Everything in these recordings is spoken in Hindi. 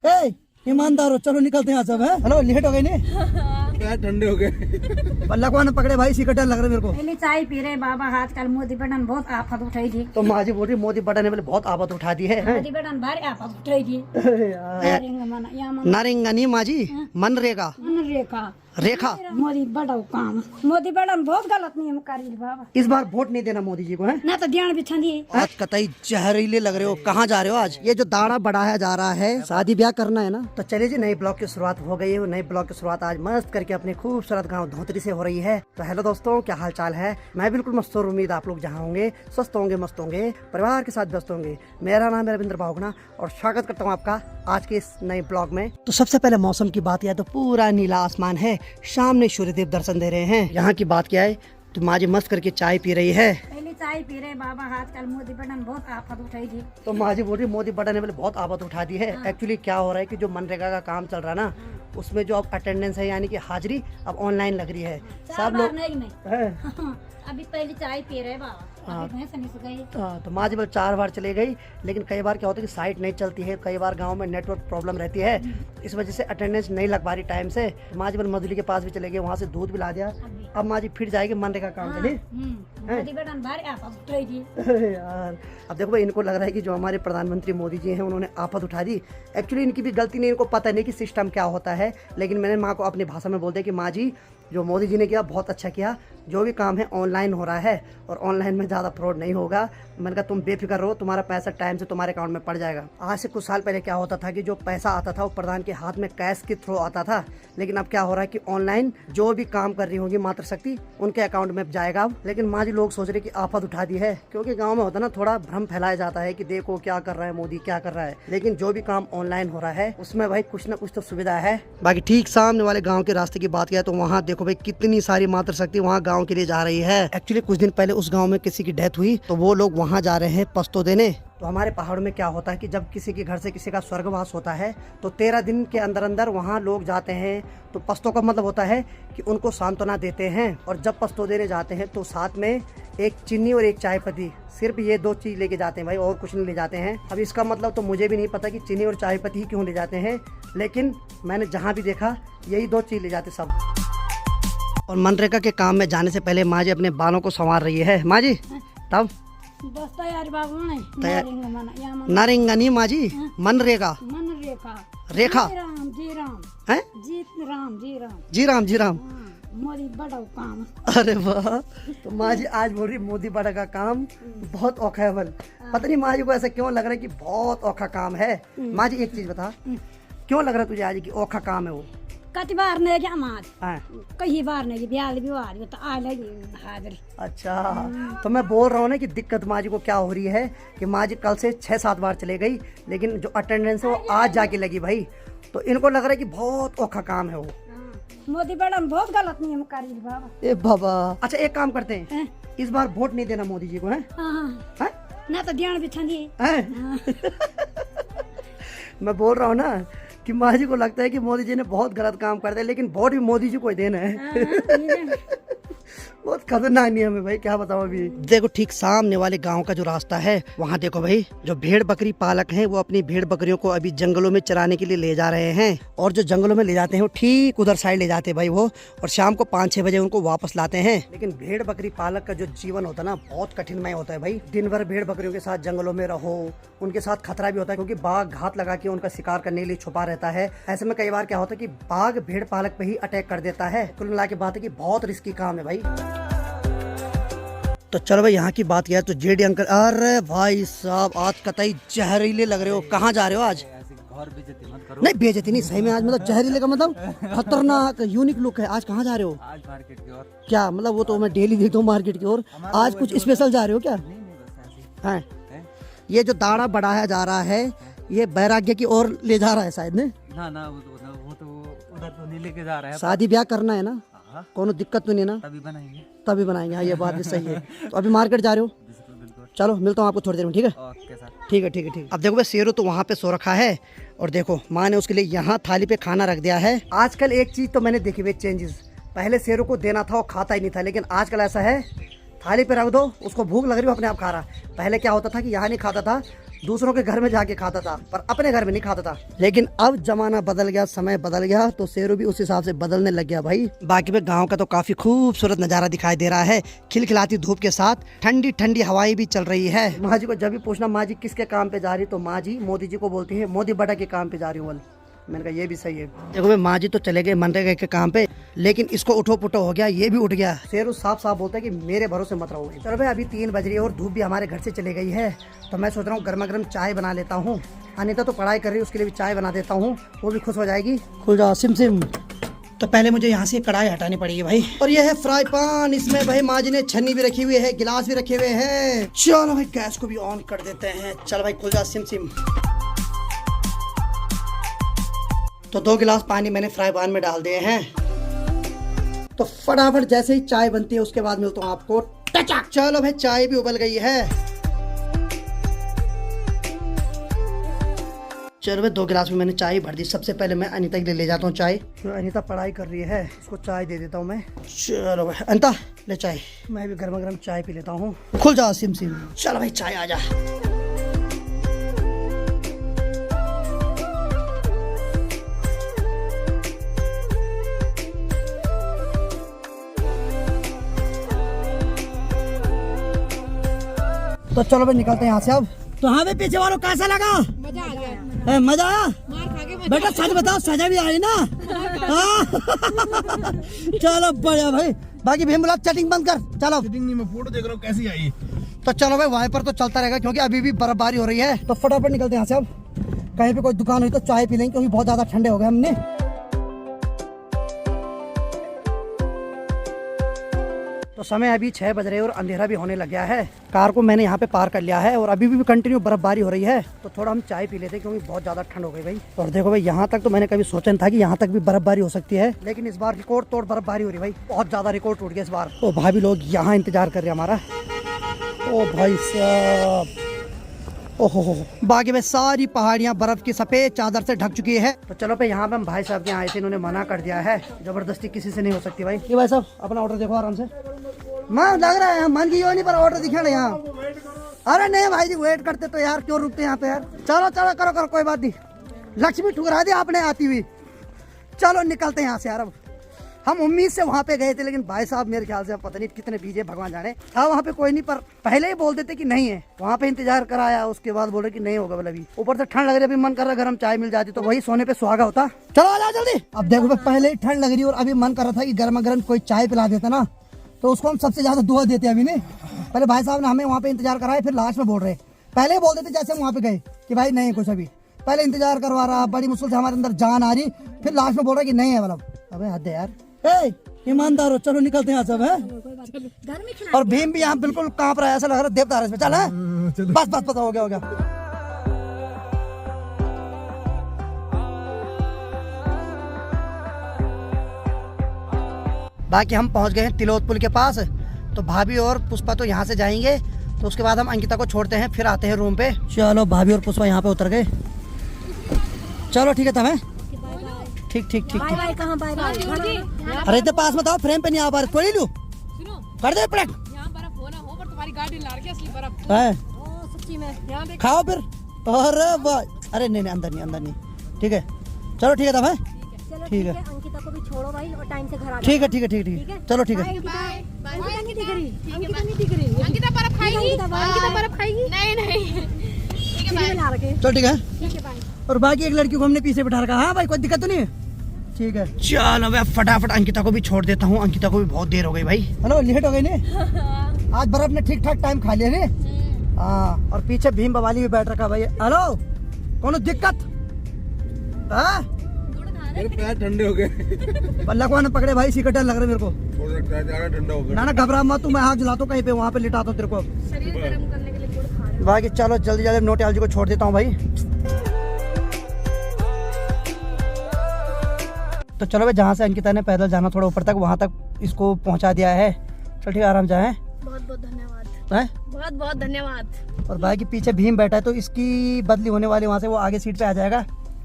ए, ईमानदार हो, चलो निकलते हैं यहाँ सब है। हेलो, लेट हो गए नहीं? क्या ठंडे हो गए। पल्ला ने पकड़े भाई, सिकट लग रहा है मेरे को। पहले चाय पी रहे बाबा, आजकल मोदी बटन बहुत आफत उठाई थी। तो माँ जी बोल रही मोदी बटन ने बहुत आफत उठा दी है। मोदी बटन भारी आफत उठाई थी। नारेंगा नहीं माँ जी, मनरेगा रेखा रेखा। मोदी बड़ा काम, मोदी बटन बहुत गलत नियम करी बाबा। इस बार वोट नहीं देना मोदी जी को है ना तो ध्यान भी छंदी। आज कतई जहरीले लग रहे हो। कहाँ जा रहे हो आज? ये जो दाढ़ा बढ़ाया जा रहा है, शादी ब्याह करना है ना? तो चलिए जी, नए ब्लॉग की शुरुआत हो गई है। नए ब्लॉग की शुरुआत आज मस्त करके अपने खूबसूरत गांव धोतरी से हो रही है। तो हेलो दोस्तों, क्या हाल चाल है? मैं बिल्कुल मस्त और उम्मीद आप लोग जहाँ होंगे स्वस्थ होंगे, मस्त होंगे, परिवार के साथ व्यस्त होंगे। मेरा नाम है रविंद्र भावगना और स्वागत करता हूँ आपका आज के इस नए ब्लॉग में। तो सबसे पहले मौसम की बात किया तो पूरा नीला आसमान है, सामने सूर्यदेव दर्शन दे रहे हैं। यहाँ की बात किया है तो माँ जी मस्त करके चाय पी रही है। पहले चाय पी रहे बाबा, आजकल मोदी बटन बहुत आफत उठाई थी। तो माँ जी बोल रही मोदी बटन ने बहुत आफत उठा दी है। एक्चुअली क्या हो रहा है कि जो मनरेगा का काम चल रहा है ना, उसमें जो अब अटेंडेंस है यानी कि हाजिरी अब ऑनलाइन लग रही है। सब लोग नहीं अभी पहले चाय पी रहे बाबा, अभी भैंस नहीं सुखाई। तो माँ जी बोल 4 बार चले गई, लेकिन कई बार क्या होता है कि साइट नहीं चलती है, कई बार गांव में नेटवर्क प्रॉब्लम रहती है, इस वजह से अटेंडेंस नहीं लग पा रही टाइम से। माँ जी बोल मधुली के पास भी चले गए, वहाँ से दूध भी ला दिया। अब माँ जी फिर जाएगी मनरेगा काम के लिए। मोदी बटन भारी आफत उठाई थी। यार अब देखो भाई, इनको लग रहा है कि जो हमारे प्रधानमंत्री मोदी जी हैं उन्होंने आफत उठा दी। एक्चुअली इनकी भी गलती नहीं, इनको पता नहीं कि सिस्टम क्या होता है। लेकिन मैंने माँ को अपनी भाषा में बोल दिया कि माँ जी, जो मोदी जी ने किया बहुत अच्छा किया, जो भी काम है ऑनलाइन हो रहा है और ऑनलाइन में ज़्यादा फ्रॉड नहीं होगा। मैंने कहा तुम बेफिक्र रहो, तुम्हारा पैसा टाइम से तुम्हारे अकाउंट में पड़ जाएगा। आज से कुछ साल पहले क्या होता था कि जो पैसा आता था वो प्रधान के हाथ में कैश के थ्रू आता था, लेकिन अब क्या हो रहा है कि ऑनलाइन जो भी काम कर रही होगी मातृशक्ति उनके अकाउंट में जाएगा। लेकिन माँ जी लोग सोच रहे कि आफत उठा दी है, क्योंकि गाँव में होता ना थोड़ा भ्रम फैलाया जाता है कि देखो क्या कर रहा है मोदी, क्या कर रहा है। लेकिन जो भी काम ऑनलाइन हो रहा है उसमें भाई कुछ ना कुछ तो सुविधा है। बाकी ठीक सामने वाले गाँव के रास्ते की बात किया तो वहाँ देखो भाई कितनी सारी मातृशक्ति वहाँ गाँव के लिए जा रही है। एक्चुअली कुछ दिन पहले उस गांव में किसी की डेथ हुई तो वो लोग वहां जा रहे हैं पस्तो देने। तो हमारे पहाड़ों में क्या होता है कि जब किसी के घर से किसी का स्वर्गवास होता है तो 13 दिन के अंदर अंदर वहाँ लोग जाते हैं। तो पस्तो का मतलब होता है कि उनको सांत्वना देते हैं। और जब पस्तो देने जाते हैं तो साथ में एक चीनी और एक चाय पत्ती, सिर्फ ये 2 चीज लेके जाते हैं भाई, और कुछ नहीं ले जाते हैं। अब इसका मतलब तो मुझे भी नहीं पता कि चीनी और चाय पत्ती ही क्यों ले जाते हैं, लेकिन मैंने जहाँ भी देखा यही 2 चीज ले जाते सब। और मनरेगा के काम में जाने से पहले माँ जी अपने बालों को संवार रही है। माँ जी तब बस तैयारी बाबू ने नारेंगा नहीं माँ जी, मनरेगा रेखा रेखा जी राम जी राम है जी राम जी राम जी राम जी राम। मोदी बड़ा काम। अरे वाह। तो माँ जी आज बोल रही मोदी बड़ा का काम बहुत औखा है। पता नहीं माँ जी को ऐसा क्यों लग रहा है कि बहुत औखा काम है। माँ जी एक चीज बता, क्यों लग रहा है तुझे आज की औखा काम है वो? कति बार नहीं क्या माज, कई बार नहीं ब्याल भी तो आ लगी हाजिर। अच्छा, तो मैं बोल रहा हूँ ना कि दिक्कत माँ जी को क्या हो रही है कि माँ जी कल से 6-7 बार चले गई, लेकिन जो अटेंडेंस है वो आज जाके लगी भाई। तो इनको लग रहा है कि बहुत औखा काम है वो। मोदी बड़ा बहुत गलत नियम करी बाबा। ए बाबा। अच्छा एक काम करते हैं, इस बार वोट नहीं देना मोदी जी को है? ना तो ध्यान भी छंदी। मैं बोल रहा हूँ ना कि माँ जी को लगता है कि मोदी जी ने बहुत गलत काम कर दिया, लेकिन वोट भी मोदी जी को ही देना है। बहुत खतरनाक नियम है भाई, क्या बताऊं। अभी देखो ठीक सामने वाले गांव का जो रास्ता है वहाँ देखो भाई, जो भेड़ बकरी पालक हैं वो अपनी भेड़ बकरियों को अभी जंगलों में चराने के लिए ले जा रहे हैं। और जो जंगलों में ले जाते हैं वो ठीक उधर साइड ले जाते हैं भाई वो, और शाम को 5-6 बजे उनको वापस लाते हैं। लेकिन भेड़ बकरी पालक का जो जीवन होता है ना बहुत कठिनमय होता है भाई। दिन भर भेड़ बकरियों के साथ जंगलों में रहो, उनके साथ खतरा भी होता है क्योंकि बाघ घात लगा के उनका शिकार करने के लिए छुपा रहता है। ऐसे में कई बार क्या होता है कि बाघ भेड़ पालक पे ही अटैक कर देता है। कुल मिला के बात है कि बहुत रिस्की काम है भाई। तो चलो भाई यहाँ की बात किया तो जेडी अंकल, अरे भाई साहब आज कतई जहरीले लग रहे हो। कहाँ जा रहे हो आज? नहीं बेइज्जती नहीं, सही में आज मतलब जहरीले का मतलब खतरनाक यूनिक लुक है। आज कहाँ जा रहे हो? आज मार्केट की ओर। क्या मतलब? वो तो मैं डेली देखता हूँ मार्केट की ओर, आज कुछ स्पेशल जा रहे हो क्या? है ये जो दाढ़ा बढ़ाया जा रहा है ये वैराग्य की ओर ले जा रहा है शायद ने? ना वो तो उधर तो नहीं लेके जा रहा है। शादी ब्याह करना है ना, कोनो दिक्कत तो नहीं ना? तभी बनाएंगे। हाँ ये बात भी सही है। तो अभी मार्केट जा रहे हो? चलो मिलता हूँ आपको थोड़ी देर में, ठीक है? ठीक है ठीक है ठीक है। अब देखो भाई शेरू तो वहाँ पे सो रखा है और देखो माँ ने उसके लिए यहाँ थाली पे खाना रख दिया है। आजकल एक चीज तो मैंने देखी हुई चेंजेस, पहले शेरू को देना था वो खाता ही नहीं था, लेकिन आजकल ऐसा है थाली पे रख दो, उसको भूख लग रही हो अपने आप खा रहा। पहले क्या होता था कि यहाँ नहीं खाता था दूसरों के घर में जाके खाता था पर अपने घर में नहीं खाता था। लेकिन अब जमाना बदल गया, समय बदल गया तो शेरू भी उस हिसाब से बदलने लग गया भाई। बाकी में गांव का तो काफी खूबसूरत नजारा दिखाई दे रहा है, खिलखिलाती धूप के साथ ठंडी ठंडी हवाएं भी चल रही है। माँ जी को जब भी पूछना माँ जी किसके काम पे जा रही, तो माँ जी मोदी जी को बोलती है मोदी बड़ा के काम पे जा रही हूँ। मैंने कहा ये भी सही है। देखो भाई माँ जी तो चले गए मनरेगा के काम पे, लेकिन इसको उठो पुटो हो गया, ये भी उठ गया। शेरू साफ साफ बोलता है कि मेरे भरोसे मत रहो। चलो भाई अभी 3 बज रही है और धूप भी हमारे घर से चली गई है, तो मैं सोच रहा हूँ गर्मा गर्म चाय बना लेता हूँ। अनीता तो पढ़ाई कर रही है, उसके लिए भी चाय बना देता हूँ, वो भी खुश हो जाएगी। खुल जाओ सिम सिम। तो पहले मुझे यहाँ से कढ़ाई हटानी पड़ेगी भाई। और ये है फ्राई पैन, इसमें भाई माँ जी ने छन्नी भी रखी हुई है, गिलास भी रखे हुए हैं। चलो भाई गैस को भी ऑन कर देते हैं। चल भाई खुल जा सिम सिम। तो 2 गिलास पानी मैंने फ्राई पैन में डाल दिए हैं। तो फटाफट जैसे ही चाय बनती है उसके बाद मिलता हूँ आपको। टचक। चलो भाई चाय भी उबल गई है। चलो भाई 2 गिलास में मैंने चाय भर दी। सबसे पहले मैं अनीता के लिए ले जाता हूँ चाय। तो अनीता पढ़ाई कर रही है, उसको चाय दे देता हूँ मैं। चलो भाई अनीता ले चाय। मैं भी गर्मा गर्म चाय पी लेता हूँ। खुल जा सिम सिम। चलो भाई चाय आ जा। तो चलो भाई निकलते हैं यहाँ से अब। तो हाँ भाई पीछे वालों कैसा लगा? मजा आ गया। मजा आया? मार खा के बेटा सच बताओ, सजा भी आई ना? हाँ। चलो बढ़िया भाई। बाकी भीम बुला चैटिंग बंद कर। चलो नहीं, मैं फोटो देख रहा हूँ कैसी आई। तो चलो भाई वाइपर तो चलता रहेगा क्योंकि अभी भी बर्फबारी हो रही है। तो फटाफट निकलते हैं यहाँ से अब। कहीं पे कोई दुकान हुई तो चाय पी लेंगे क्योंकि बहुत ज्यादा ठंडे हो गए हमने। तो समय अभी 6 बज रहे हैं और अंधेरा भी होने लग गया है। कार को मैंने यहाँ पे पार कर लिया है और अभी भी कंटिन्यू बर्फबारी हो रही है। तो थोड़ा हम चाय पी लेते हैं क्योंकि बहुत ज्यादा ठंड हो गई भाई। और देखो भाई यहाँ तक तो मैंने कभी सोचा नहीं था कि यहाँ तक भी बर्फबारी हो सकती है, लेकिन इस बार रिकॉर्ड तोड़ बर्फबारी हो रही भाई। बहुत ज्यादा रिकॉर्ड टूट गया इस बार। तो भाभी लोग यहाँ इंतजार कर रहे हैं हमारा। ओ भाई साहब, ओहो बाकी में सारी पहाड़ियाँ बर्फ की सफेद चादर से ढक चुकी है। तो चलो भाई यहाँ पे हम भाई साहब के यहाँ आए थे, इन्होंने मना कर दिया है। जबरदस्ती किसी से नहीं हो सकती भाई। ये भाई साहब अपना ऑर्डर देखो आराम से। मैं लग रहा है मन की नहीं पर ऑर्डर दिखा रहे यहाँ। अरे नहीं भाई जी वेट करते तो यार क्यों रुकते यहाँ पे यार। चलो चलो करो करो कोई बात नहीं। लक्ष्मी ठुकरा दी आपने आती हुई। चलो निकलते हैं यहाँ से यार। अब हम उम्मीद से वहाँ पे गए थे, लेकिन भाई साहब मेरे ख्याल से पता नहीं कितने बीजे भगवान जाने था वहाँ पे कोई नहीं, पर पहले ही बोल देते कि नहीं है। वहाँ पे इंतजार कराया, उसके बाद बोल रहे कि नहीं होगा। बोले अभी ऊपर से ठंड लग रही है, अभी मन कर रहा गर्म चाय मिल जाती तो वही सोने पे सुहागा होता। चलो आ जाओ जल्दी। अब देखो पहले ही ठंड लग रही है और अभी मन कर रहा था कि गर्मा गर्म कोई चाय पिला देता ना, तो उसको हम सबसे ज्यादा दुआ देते अभी नहीं। पहले भाई साहब ने हमें वहाँ पे इंतजार कराया, फिर लास्ट में बोल रहे पहले ही बोल देते जैसे हम वहाँ पे गए कि भाई नहीं कुछ अभी। पहले इंतजार करवा रहा, बड़ी मुश्किल से हमारे अंदर जान आ रही, फिर लास्ट में बोल रहा कि नहीं है। मतलब अबे हद है यार। ईमानदार हो, चलो निकलते हैं सब है। और भीम भी यहाँ बिल्कुल कांप रहा है, ऐसा लग रहा है देवदार इसमें। चल है बस बस पता हो गया हो गया। बाकी हम पहुंच गए हैं तिलोत पुल के पास। तो भाभी और पुष्पा तो यहाँ से जाएंगे, तो उसके बाद हम अंकिता को छोड़ते हैं, फिर आते हैं रूम पे। चलो भाभी और पुष्पा यहाँ पे उतर गए। चलो ठीक है तब है। ठीक ठीक ठीक। Bye bye. कहाँ बाय बाय? अरे इतने पास मत आओ, फ्रेम पे नहीं आ पा रहे। थोड़ी लू कर दे पलट। यहाँ बर्फ हो ना हो पर तुम्हारी गाड़ी लाड़ के असली बर्फ है। ओ सच्ची में यहाँ देख। खाओ फिर। अरे वाह, अरे नहीं नहीं अंदर नहीं अंदर नहीं। ठीक है चलो ठीक है तब है। चलो ठीक है। अंकिता को भी छोड़ो भाई और टाइम से घर आ जाओ। ठीक है ठीक है ठीक है ठीक है चलो ठीक है। अंकिता नहीं दिख रही। अंकिता नहीं दिख रही। अंकिता बर्फ खाएगी। अंकिता अंकिता बर्फ खाएगी। नहीं नहीं ठीक है बाय। ला रखे। चलो ठीक है। ठीक है बाय। और बाकी एक लड़की को हमने पीछे बिठा रखा। हाँ भाई कोई दिक्कत तो नहीं है। ठीक है चलो मैं फटाफट अंकिता को भी छोड़ देता हूँ। अंकिता को भी बहुत देर हो गई भाई। हेलो लेट हो गई ने। आज बर्फ ने ठीक ठाक टाइम खा लिया ने। हाँ और पीछे भीम बवाली भी बैठ रखा भाई। हेलो कौन दिक्कत? मेरे पैर ठंडे हो गए। बल्ला को ना पकड़े भाई, सीकर डर लग रहा है मेरे को। हो सकता है ज्यादा ठंडा हो गया। ना ना घबरा मत तू, मैं आग जलाता हूँ कहीं पे, वहाँ पे लिटाता हूँ तेरे को। शरीर गर्म करने के लिए गुड़ खा रहे बाकी चलो जल्दी जल्दी नोटियाल जी को छोड़ देता हूँ भाई। तो चलो भाई जहाँ से अंकिता ने पैदल जाना थोड़ा ऊपर तक, वहाँ तक इसको पहुँचा दिया है। चल ठीक है आराम जाए। बहुत बहुत धन्यवाद। है बहुत बहुत धन्यवाद। और बाकी पीछे भीम बैठा है तो इसकी बदली होने वाली, वहाँ से वो आगे सीट पे आ जाएगा।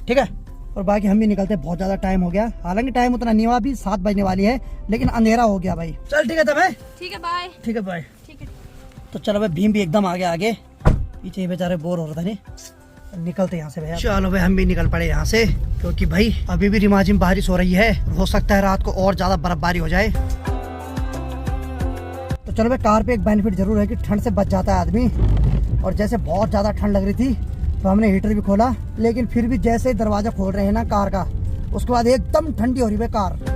ठीक है और बाकी हम भी निकलते हैं, बहुत ज़्यादा टाइम हो गया। हालांकि टाइम उतना नहीं हुआ, अभी 7 बजने वाली है, लेकिन अंधेरा हो गया भाई। चल ठीक है तब है। ठीक है बाय। ठीक है बाय। ठीक है। तो चलो भाई भीम भी एकदम आगे आगे पीछे ये बेचारे बोर हो रहा था नहीं, निकलते यहाँ से भैया। चलो भाई हम भी निकल पड़े यहाँ से, क्योंकि भाई अभी भी रिमझिम बारिश हो रही है, हो सकता है रात को और ज्यादा बर्फबारी हो जाए। तो चलो भाई कार पे एक बेनिफिट जरूर है कि ठंड से बच जाता है आदमी, और जैसे बहुत ज्यादा ठंड लग रही थी तो हमने हीटर भी खोला, लेकिन फिर भी जैसे दरवाजा खोल रहे हैं ना कार का, उसके बाद एकदम ठंडी हो रही है कार।